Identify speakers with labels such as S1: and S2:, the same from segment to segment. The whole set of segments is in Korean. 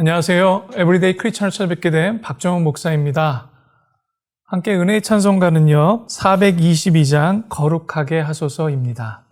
S1: 안녕하세요. 에브리데이 크리스천을 찾아뵙게 된 박정훈 목사입니다. 함께 은혜의 찬송가는요, 422장 거룩하게 하소서입니다.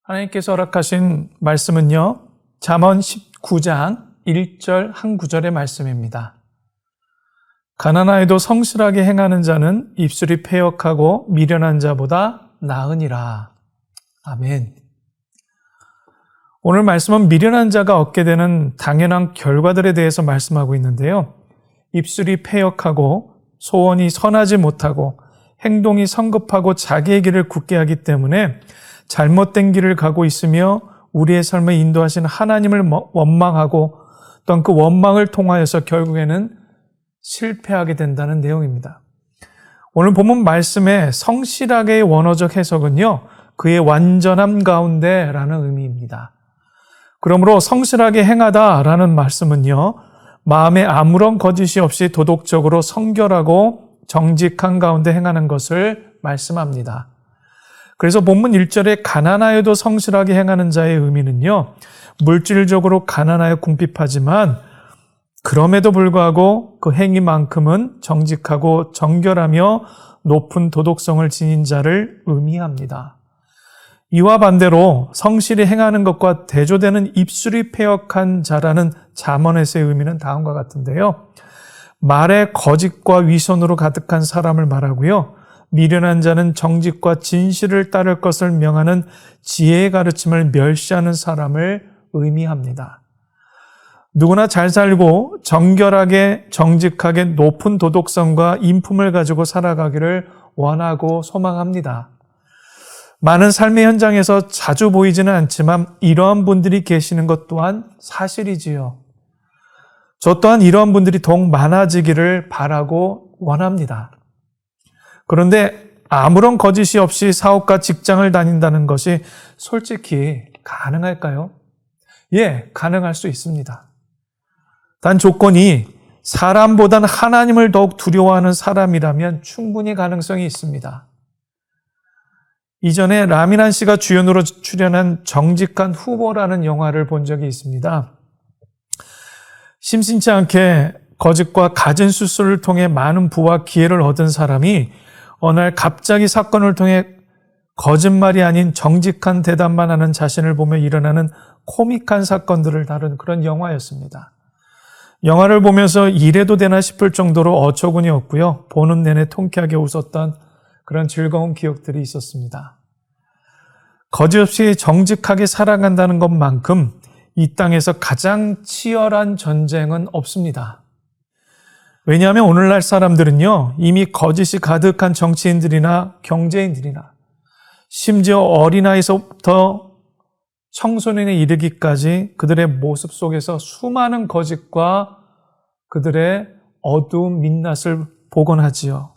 S1: 하나님께서 허락하신 말씀은요, 잠언 19장 1절 한 구절의 말씀입니다. 가난하여도 성실하게 행하는 자는 입술이 패역하고 미련한 자보다 나으니라. 아멘. 오늘 말씀은 미련한 자가 얻게 되는 당연한 결과들에 대해서 말씀하고 있는데요. 입술이 패역하고 소원이 선하지 못하고 행동이 성급하고 자기의 길을 굳게 하기 때문에 잘못된 길을 가고 있으며 우리의 삶을 인도하신 하나님을 원망하고 또한 그 원망을 통하여서 결국에는 실패하게 된다는 내용입니다. 오늘 본문 말씀의 성실하게의 원어적 해석은요, 그의 완전함 가운데라는 의미입니다. 그러므로 성실하게 행하다라는 말씀은요, 마음에 아무런 거짓이 없이 도덕적으로 성결하고 정직한 가운데 행하는 것을 말씀합니다. 그래서 본문 1절에 가난하여도 성실하게 행하는 자의 의미는요, 물질적으로 가난하여 궁핍하지만 그럼에도 불구하고 그 행위만큼은 정직하고 정결하며 높은 도덕성을 지닌 자를 의미합니다. 이와 반대로 성실히 행하는 것과 대조되는 입술이 패역한 자라는 잠언에서의 의미는 다음과 같은데요. 말에 거짓과 위선으로 가득한 사람을 말하고요. 미련한 자는 정직과 진실을 따를 것을 명하는 지혜의 가르침을 멸시하는 사람을 의미합니다. 누구나 잘 살고 정결하게 정직하게 높은 도덕성과 인품을 가지고 살아가기를 원하고 소망합니다. 많은 삶의 현장에서 자주 보이지는 않지만 이러한 분들이 계시는 것 또한 사실이지요. 저 또한 이러한 분들이 더욱 많아지기를 바라고 원합니다. 그런데 아무런 거짓이 없이 사업과 직장을 다닌다는 것이 솔직히 가능할까요? 예, 가능할 수 있습니다. 단 조건이 사람보다는 하나님을 더욱 두려워하는 사람이라면 충분히 가능성이 있습니다. 이전에 라미란 씨가 주연으로 출연한 정직한 후보라는 영화를 본 적이 있습니다. 심심치 않게 거짓과 가진 수술을 통해 많은 부와 기회를 얻은 사람이 어느 날 갑자기 사건을 통해 거짓말이 아닌 정직한 대답만 하는 자신을 보며 일어나는 코믹한 사건들을 다룬 그런 영화였습니다. 영화를 보면서 이래도 되나 싶을 정도로 어처구니 없고요. 보는 내내 통쾌하게 웃었던 그런 즐거운 기억들이 있었습니다. 거짓없이 정직하게 살아간다는 것만큼 이 땅에서 가장 치열한 전쟁은 없습니다. 왜냐하면 오늘날 사람들은요, 이미 거짓이 가득한 정치인들이나 경제인들이나 심지어 어린아이서부터 청소년에 이르기까지 그들의 모습 속에서 수많은 거짓과 그들의 어두운 민낯을 보곤 하지요.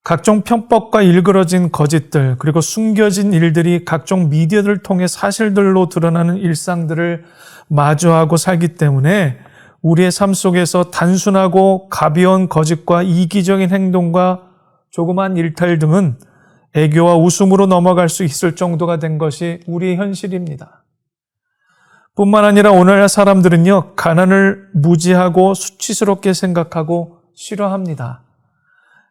S1: 각종 편법과 일그러진 거짓들, 그리고 숨겨진 일들이 각종 미디어를 통해 사실들로 드러나는 일상들을 마주하고 살기 때문에 우리의 삶 속에서 단순하고 가벼운 거짓과 이기적인 행동과 조그만 일탈 등은 애교와 웃음으로 넘어갈 수 있을 정도가 된 것이 우리의 현실입니다. 뿐만 아니라 오늘날 사람들은요, 가난을 무지하고 수치스럽게 생각하고 싫어합니다.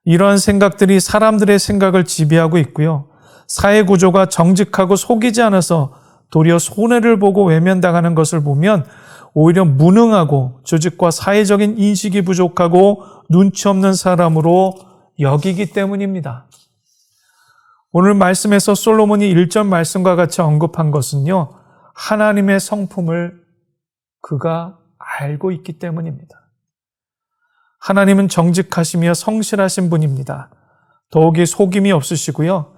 S1: 이러한 생각들이 사람들의 생각을 지배하고 있고요. 사회 구조가 정직하고 속이지 않아서 도리어 손해를 보고 외면당하는 것을 보면 오히려 무능하고 조직과 사회적인 인식이 부족하고 눈치 없는 사람으로 여기기 때문입니다. 오늘 말씀에서 솔로몬이 1절 말씀과 같이 언급한 것은요, 하나님의 성품을 그가 알고 있기 때문입니다. 하나님은 정직하시며 성실하신 분입니다. 더욱이 속임이 없으시고요.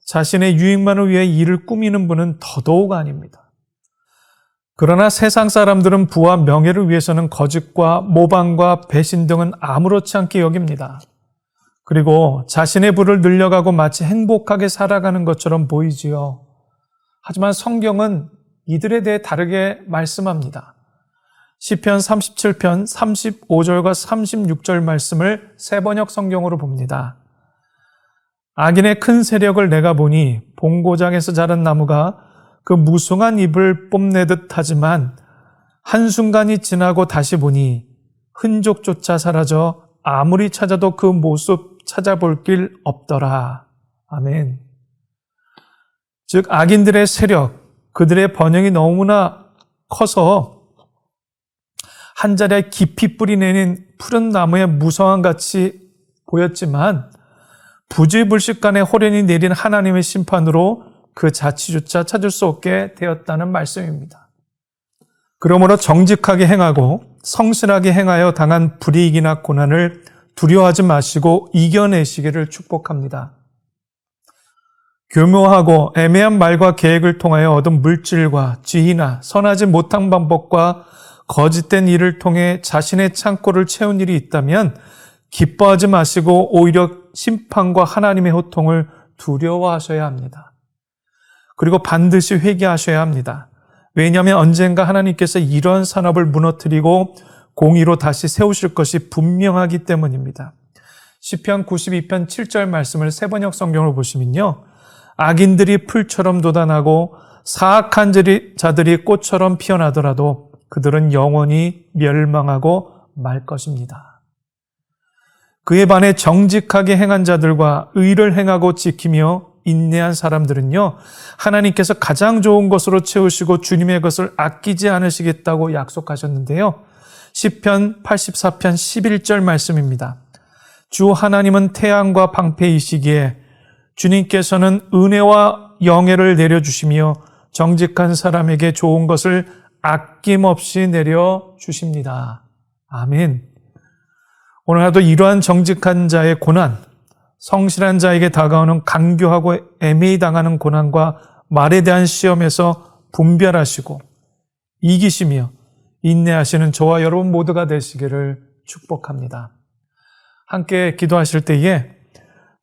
S1: 자신의 유익만을 위해 일을 꾸미는 분은 더더욱 아닙니다. 그러나 세상 사람들은 부와 명예를 위해서는 거짓과 모방과 배신 등은 아무렇지 않게 여깁니다. 그리고 자신의 부를 늘려가고 마치 행복하게 살아가는 것처럼 보이지요. 하지만 성경은 이들에 대해 다르게 말씀합니다. 시편 37편 35절과 36절 말씀을 세번역 성경으로 봅니다. 악인의 큰 세력을 내가 보니 본고장에서 자란 나무가 그 무성한 잎을 뽐내듯 하지만 한순간이 지나고 다시 보니 흔적조차 사라져 아무리 찾아도 그 모습 찾아볼 길 없더라. 아멘. 즉 악인들의 세력, 그들의 번영이 너무나 커서 한 자리에 깊이 뿌리 내린 푸른 나무의 무성한 같이 보였지만 부지불식간에 호련히 내린 하나님의 심판으로 그 자취조차 찾을 수 없게 되었다는 말씀입니다. 그러므로 정직하게 행하고 성실하게 행하여 당한 불이익이나 고난을 두려워하지 마시고 이겨내시기를 축복합니다. 교묘하고 애매한 말과 계획을 통하여 얻은 물질과 지위나 선하지 못한 방법과 거짓된 일을 통해 자신의 창고를 채운 일이 있다면 기뻐하지 마시고 오히려 심판과 하나님의 호통을 두려워하셔야 합니다. 그리고 반드시 회개하셔야 합니다. 왜냐하면 언젠가 하나님께서 이런 산업을 무너뜨리고 공의로 다시 세우실 것이 분명하기 때문입니다. 시편 92편 7절 말씀을 세번역 성경을 보시면요, 악인들이 풀처럼 돋아나고 사악한 자들이 꽃처럼 피어나더라도 그들은 영원히 멸망하고 말 것입니다. 그에 반해 정직하게 행한 자들과 의를 행하고 지키며 인내한 사람들은요, 하나님께서 가장 좋은 것으로 채우시고 주님의 것을 아끼지 않으시겠다고 약속하셨는데요. 시편 84편 11절 말씀입니다. 주 하나님은 태양과 방패이시기에 주님께서는 은혜와 영예를 내려주시며 정직한 사람에게 좋은 것을 아낌없이 내려주십니다. 아멘. 오늘 하루도 이러한 정직한 자의 고난, 성실한 자에게 다가오는 간교하고 애매히 당하는 고난과 말에 대한 시험에서 분별하시고 이기시며 인내하시는 저와 여러분 모두가 되시기를 축복합니다. 함께 기도하실 때에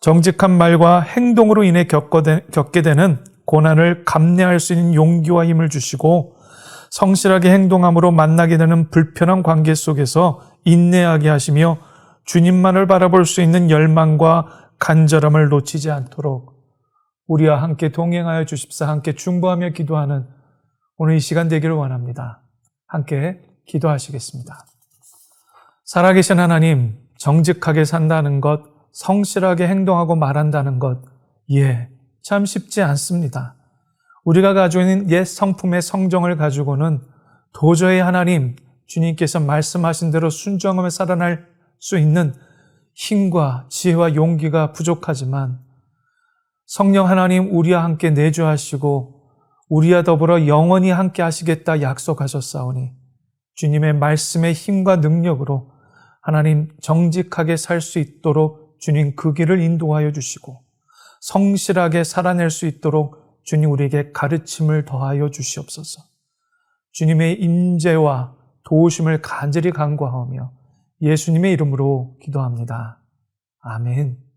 S1: 정직한 말과 행동으로 인해 겪게 되는 고난을 감내할 수 있는 용기와 힘을 주시고 성실하게 행동함으로 만나게 되는 불편한 관계 속에서 인내하게 하시며 주님만을 바라볼 수 있는 열망과 간절함을 놓치지 않도록 우리와 함께 동행하여 주십사. 함께 중보하며 기도하는 오늘 이 시간 되기를 원합니다. 함께 기도하시겠습니다. 살아계신 하나님, 정직하게 산다는 것, 성실하게 행동하고 말한다는 것, 참 쉽지 않습니다. 우리가 가지고 있는 옛 성품의 성정을 가지고는 도저히 하나님, 주님께서 말씀하신 대로 순종하며 살아날 수 있는 힘과 지혜와 용기가 부족하지만 성령 하나님 우리와 함께 내주하시고 우리와 더불어 영원히 함께 하시겠다 약속하셨사오니 주님의 말씀의 힘과 능력으로 하나님 정직하게 살 수 있도록 주님 그 길을 인도하여 주시고 성실하게 살아낼 수 있도록 주님 우리에게 가르침을 더하여 주시옵소서. 주님의 임재와 도우심을 간절히 간구하며 예수님의 이름으로 기도합니다. 아멘.